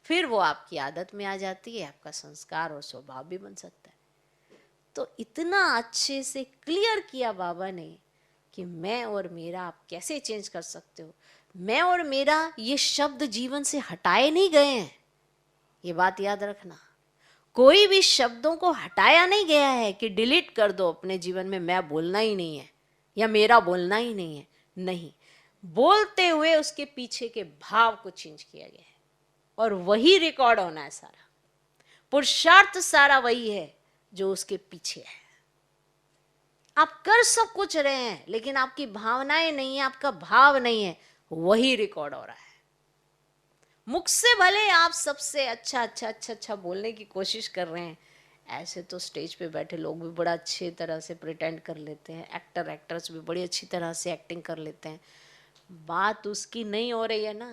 फिर वो आपकी आदत में आ जाती है, आपका संस्कार और स्वभाव भी बन सकता है। तो इतना अच्छे से क्लियर किया बाबा ने कि मैं और मेरा आप कैसे चेंज कर सकते हो। मैं और मेरा ये शब्द जीवन से हटाए नहीं गए हैं, ये बात याद रखना। कोई भी शब्दों को हटाया नहीं गया है कि डिलीट कर दो अपने जीवन में, मैं बोलना ही नहीं है या मेरा बोलना ही नहीं है। नहीं, बोलते हुए उसके पीछे के भाव को चेंज किया गया है और वही रिकॉर्ड होना है। सारा पुरुषार्थ सारा वही है जो उसके पीछे है। आप कर सब कुछ रहे हैं लेकिन आपकी भावनाएं नहीं है, आपका भाव नहीं है, वही रिकॉर्ड हो रहा है। मुख से भले आप सबसे अच्छा अच्छा अच्छा अच्छा बोलने की कोशिश कर रहे हैं, ऐसे तो स्टेज पे बैठे लोग भी बड़ा अच्छी तरह से प्रिटेंड कर लेते हैं, एक्टर्स भी बड़ी अच्छी तरह से एक्टिंग कर लेते हैं। बात उसकी नहीं हो रही है ना,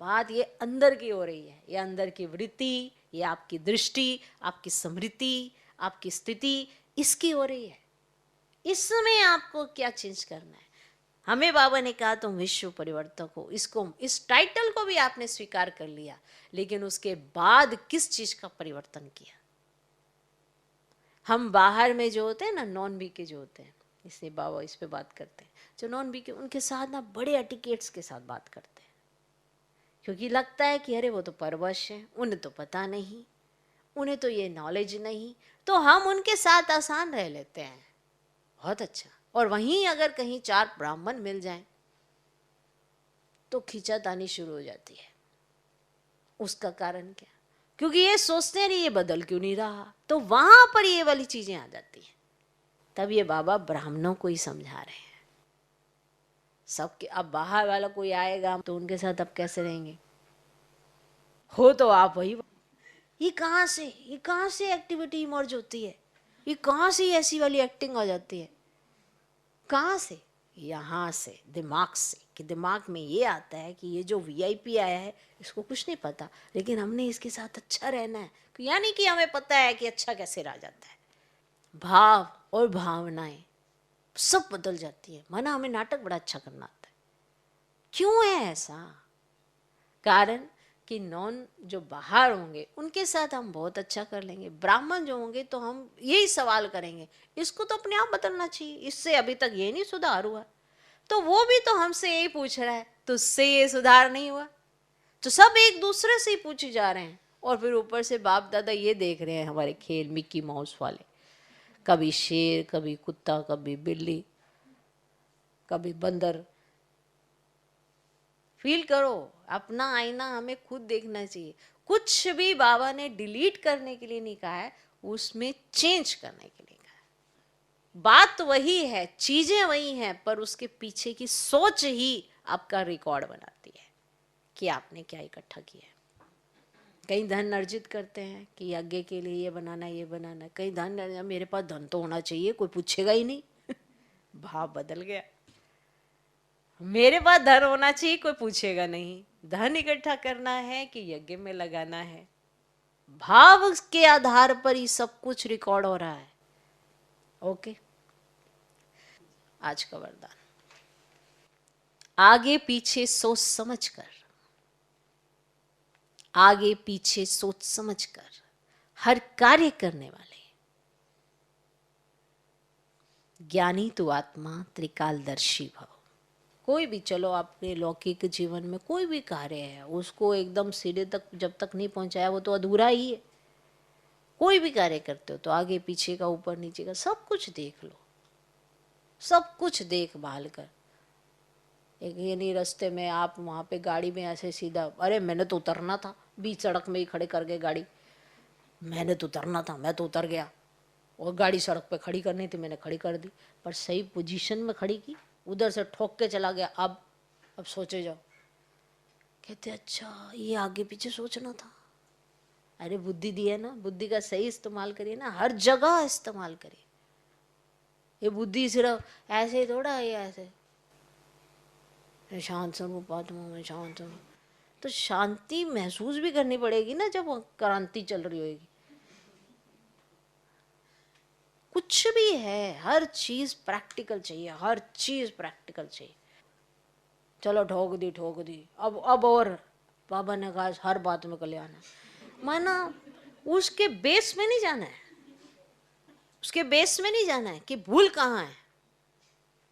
बात ये अंदर की हो रही है। ये अंदर की वृत्ति, ये आपकी दृष्टि, आपकी स्मृति, आपकी स्थिति, इसकी हो रही है। इसमें आपको क्या चेंज करना है। हमें बाबा ने कहा तुम विश्व परिवर्तक हो, इसको इस टाइटल को भी आपने स्वीकार कर लिया, लेकिन उसके बाद किस चीज का परिवर्तन किया। हम बाहर में जो होते हैं ना, नॉन बी के जो होते हैं, इसलिए बाबा इस पे बात करते हैं, जो नॉन बी के उनके साथ ना बड़े एटिकेट्स के साथ बात करते हैं, क्योंकि लगता है कि अरे वो तो परवश है, उन्हें तो पता नहीं, उन्हें तो ये नॉलेज नहीं, तो हम उनके साथ आसान रह लेते हैं। बहुत अच्छा। और वहीं अगर कहीं चार ब्राह्मण मिल जाएं तो खींचातानी शुरू हो जाती है। उसका कारण क्या? क्योंकि ये सोचते हैं ये बदल क्यों नहीं रहा, तो वहां पर ये वाली चीजें आ जाती हैं। तब ये बाबा ब्राह्मणों को ही समझा रहे हैं सबके। अब बाहर वाला कोई आएगा तो उनके साथ अब कैसे रहेंगे? हो तो आप वही, ये कहाँ से एक्टिविटी इमर्ज होती है, ये कहाँ से ऐसी वाली एक्टिंग आ जाती है? कहाँ से? यहाँ से, दिमाग से। कि दिमाग में ये आता है कि ये जो वीआईपी आया है इसको कुछ नहीं पता, लेकिन हमने इसके साथ अच्छा रहना है, यानी कि हमें पता है कि अच्छा कैसे रह जाता है। भाव और भावनाएं सब बदल जाती है। माना हमें नाटक बड़ा अच्छा करना आता है। क्यों है ऐसा? कारण कि नॉन जो बाहर होंगे उनके साथ हम बहुत अच्छा कर लेंगे, ब्राह्मण जो होंगे तो हम यही सवाल करेंगे, इसको तो अपने आप बदलना चाहिए, इससे अभी तक ये नहीं सुधार हुआ, तो वो भी तो हमसे यही पूछ रहा है, तुझसे ये सुधार नहीं हुआ। तो सब एक दूसरे से ही पूछे जा रहे हैं, और फिर ऊपर से बाप दादा ये देख रहे हैं हमारे खेल मिक्की माउस वाले, कभी शेर, कभी कुत्ता, कभी बिल्ली, कभी बंदर। फील करो, अपना आईना हमें खुद देखना चाहिए। कुछ भी बाबा ने डिलीट करने के लिए नहीं कहा है, उसमें चेंज करने के लिए कहा है। बात वही है, चीजें वही हैं, पर उसके पीछे की सोच ही आपका रिकॉर्ड बनाती है कि आपने क्या इकट्ठा किया है। कहीं धन अर्जित करते हैं कि यज्ञ के लिए ये बनाना ये बनाना, कहीं धन, मेरे पास धन तो होना चाहिए, कोई पूछेगा ही नहीं। भाव बदल गया, मेरे पास धन होना चाहिए, कोई पूछेगा नहीं। धन इकट्ठा करना है कि यज्ञ में लगाना है, भाव के आधार पर ही सब कुछ रिकॉर्ड हो रहा है। ओके, आज का वरदान, आगे पीछे सोच समझ कर, आगे पीछे सोच समझ कर हर कार्य करने वाले। ज्ञानी तू आत्मा त्रिकालदर्शी भव। कोई भी, चलो आपने लौकिक जीवन में कोई भी कार्य है उसको एकदम सिरे तक जब तक नहीं पहुंचाया वो तो अधूरा ही है। कोई भी कार्य करते हो तो आगे पीछे का, ऊपर नीचे का, सब कुछ देख लो, सब कुछ देखभाल कर। एक ये नहीं रास्ते में आप वहाँ पे गाड़ी में ऐसे सीधा, अरे मैंने तो उतरना था, बीच सड़क में ही खड़े कर गए गाड़ी, मैंने तो उतरना था, मैं तो उतर गया, और गाड़ी सड़क पे खड़ी करनी थी मैंने खड़ी कर दी, पर सही पोजीशन में खड़ी की, उधर से ठोक के चला गया। अब सोचे जाओ। कहते अच्छा ये आगे पीछे सोचना था। अरे बुद्धि दी है ना, बुद्धि का सही इस्तेमाल करिए ना, हर जगह इस्तेमाल करिए। ये बुद्धि सिर्फ ऐसे ही थोड़ा है, ऐसे शांत स्वरूप आत्मा में शांत हूँ, तो शांति महसूस भी करनी पड़ेगी ना जब क्रांति चल रही होगी। कुछ भी है, हर चीज प्रैक्टिकल चाहिए, हर चीज प्रैक्टिकल चाहिए। चलो ठोक दी, अब और बाबा ने कहा हर बात में कल्याण है, माना उसके बेस में नहीं जाना है, उसके बेस में नहीं जाना है कि भूल कहाँ है।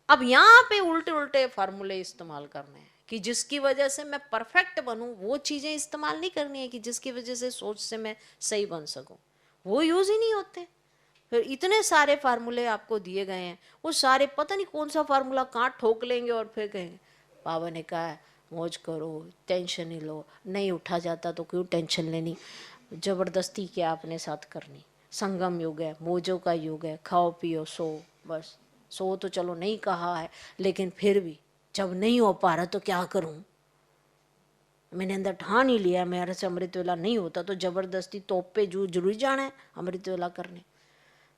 अब यहाँ पे उल्टे उल्टे फार्मूले इस्तेमाल करने हैं कि जिसकी वजह से मैं परफेक्ट बनूं, वो चीजें इस्तेमाल नहीं करनी है कि जिसकी वजह से सोच से मैं सही बन सकूं, वो यूज ही नहीं होते। फिर इतने सारे फार्मूले आपको दिए गए हैं, वो सारे पता नहीं कौन सा फार्मूला कहाँ ठोक लेंगे और फिर कहेंगे बाबा ने कहा है मौज करो, टेंशन ही लो, नहीं उठा जाता तो क्यों टेंशन लेनी, जबरदस्ती क्या अपने साथ करनी। संगम युग है, मौजों का युग है, खाओ पियो सो, बस। सो तो चलो नहीं कहा है, लेकिन फिर भी जब नहीं हो पा रहा तो क्या करूं, मैंने अंदर ठान ही लिया मेरे से अमृत वेला नहीं होता तो जबरदस्ती तोप पे जरूर जाना है अमृत वेला करने।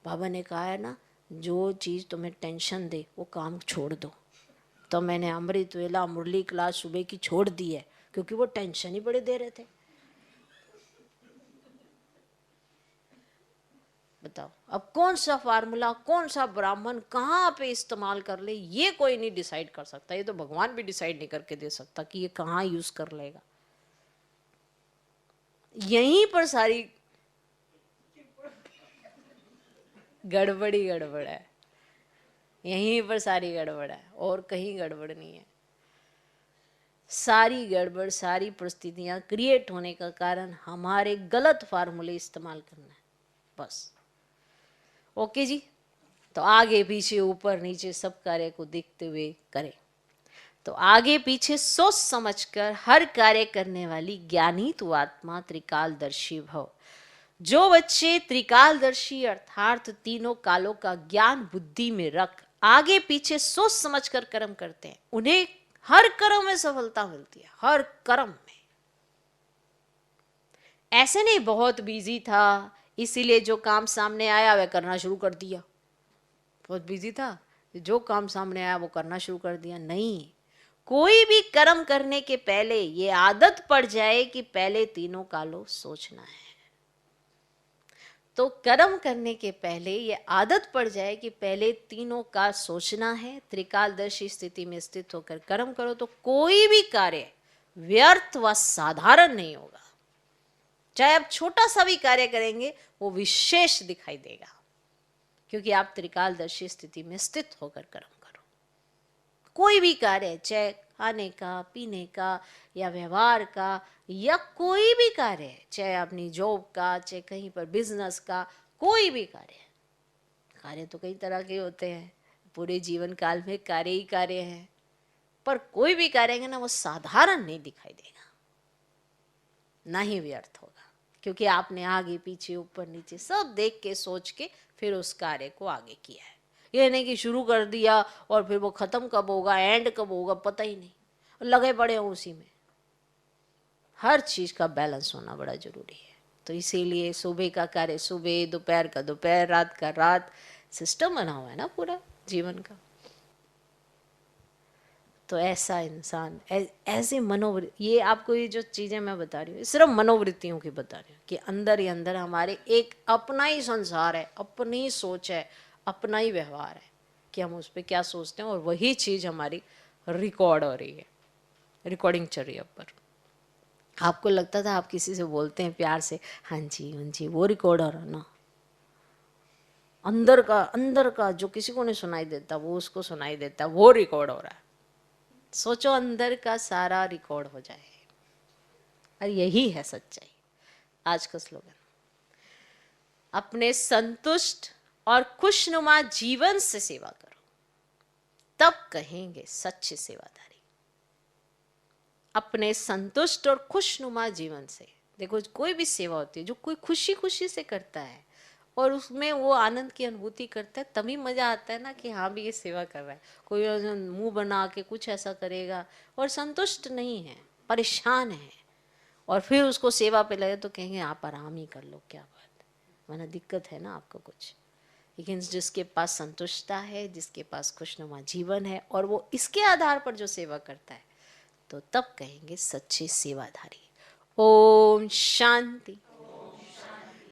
बाबा ने कहा है ना, जो चीज़ तुम्हें टेंशन दे वो काम छोड़ दो। तो मैंने अमृत वेला मुरली क्लास सुबह की छोड़ दी है, क्योंकि वो टेंशन ही बड़े दे रहे थे। बताओ अब कौन सा फार्मूला, कौन सा ब्राह्मण कहाँ पे इस्तेमाल कर ले, ये कोई नहीं डिसाइड कर सकता। ये तो भगवान भी डिसाइड नहीं करके दे सकता कि ये कहाँ यूज कर लेगा। यहीं पर सारी गड़बड़ी गड़बड़ है, यहीं पर सारी गड़बड़ है, और कहीं गड़बड़ नहीं है। सारी गड़बड़, सारी परिस्थितियां क्रिएट होने का कारण हमारे गलत फार्मूले इस्तेमाल करना है, बस। ओके जी, तो आगे पीछे ऊपर नीचे सब कार्य को देखते हुए करें। तो आगे पीछे सोच समझकर हर कार्य करने वाली ज्ञानी तू आत्मा त्रिकालदर्शी भव। जो बच्चे त्रिकालदर्शी अर्थात तीनों कालों का ज्ञान बुद्धि में रख आगे पीछे सोच समझकर कर्म करते हैं, उन्हें हर कर्म में सफलता मिलती है, हर कर्म में। ऐसे नहीं बहुत बिजी था इसीलिए जो काम सामने आया वह करना शुरू कर दिया, बहुत बिजी था जो काम सामने आया वो करना शुरू कर दिया। नहीं, कोई भी कर्म करने के पहले ये आदत पड़ जाए कि पहले तीनों कालों सोचना है। तो कर्म करने के पहले ये आदत पड़ जाए कि पहले तीनों का सोचना है, त्रिकालदर्शी स्थिति में स्थित होकर कर्म करो तो कोई भी कार्य व्यर्थ व साधारण नहीं होगा। चाहे आप छोटा सा भी कार्य करेंगे वो विशेष दिखाई देगा, क्योंकि आप त्रिकालदर्शी स्थिति में स्थित होकर कर्म करो। कोई भी कार्य, चाहे खाने का, पीने का, या व्यवहार का, या कोई भी कार्य है, चाहे अपनी जॉब का, चाहे कहीं पर बिजनेस का, कोई भी कार्य। कार्य तो कई तरह के होते हैं, पूरे जीवन काल में कार्य ही कार्य है, पर कोई भी कार्य है ना वो साधारण नहीं दिखाई देगा, ना ही व्यर्थ होगा, क्योंकि आपने आगे पीछे ऊपर नीचे सब देख के सोच के फिर उस कार्य को आगे किया है। ये नहीं कि शुरू कर दिया और फिर वो खत्म कब होगा, एंड कब होगा, पता ही नहीं, लगे पड़े हो उसी में। हर चीज का बैलेंस होना बड़ा जरूरी है। तो इसीलिए सुबह का कार्य सुबह, दोपहर का दोपहर, रात का रात, सिस्टम बना हुआ है ना पूरा जीवन का। तो ऐसा इंसान ऐसे मनोवृत्ति, ये आपको ये जो चीज़ें मैं बता रही हूँ सिर्फ मनोवृत्तियों की बता रही हूँ कि अंदर ही अंदर हमारे एक अपना ही संसार है, अपनी ही सोच है, अपना ही व्यवहार है कि हम उस पर क्या सोचते हैं, और वही चीज़ हमारी रिकॉर्ड हो रही है, रिकॉर्डिंग चल रही है ऊपर। आपको लगता था आप किसी से बोलते हैं प्यार से, हाँ जी, वो रिकॉर्ड हो रहा ना, अंदर का जो किसी को नहीं सुनाई देता वो उसको सुनाई देता, वो रिकॉर्ड हो रहा है। सोचो अंदर का सारा रिकॉर्ड हो जाए, और यही है सच्चाई। आज का स्लोगन, अपने संतुष्ट और खुशनुमा जीवन से सेवा करो, तब कहेंगे सच्चे सेवादारी। अपने संतुष्ट और खुशनुमा जीवन से, देखो कोई भी सेवा होती है जो कोई खुशी खुशी से करता है और उसमें वो आनंद की अनुभूति करता है, तभी मजा आता है ना कि हाँ भी ये सेवा कर रहा है। कोई मुंह बना के कुछ ऐसा करेगा और संतुष्ट नहीं है, परेशान है, और फिर उसको सेवा पे लगे तो कहेंगे आप आराम ही कर लो, क्या बात, वरना दिक्कत है ना आपको कुछ। लेकिन जिसके पास संतुष्टता है, जिसके पास खुशनुमा जीवन है, और वो इसके आधार पर जो सेवा करता है, तो तब कहेंगे सच्चे सेवाधारी। ओम शांति।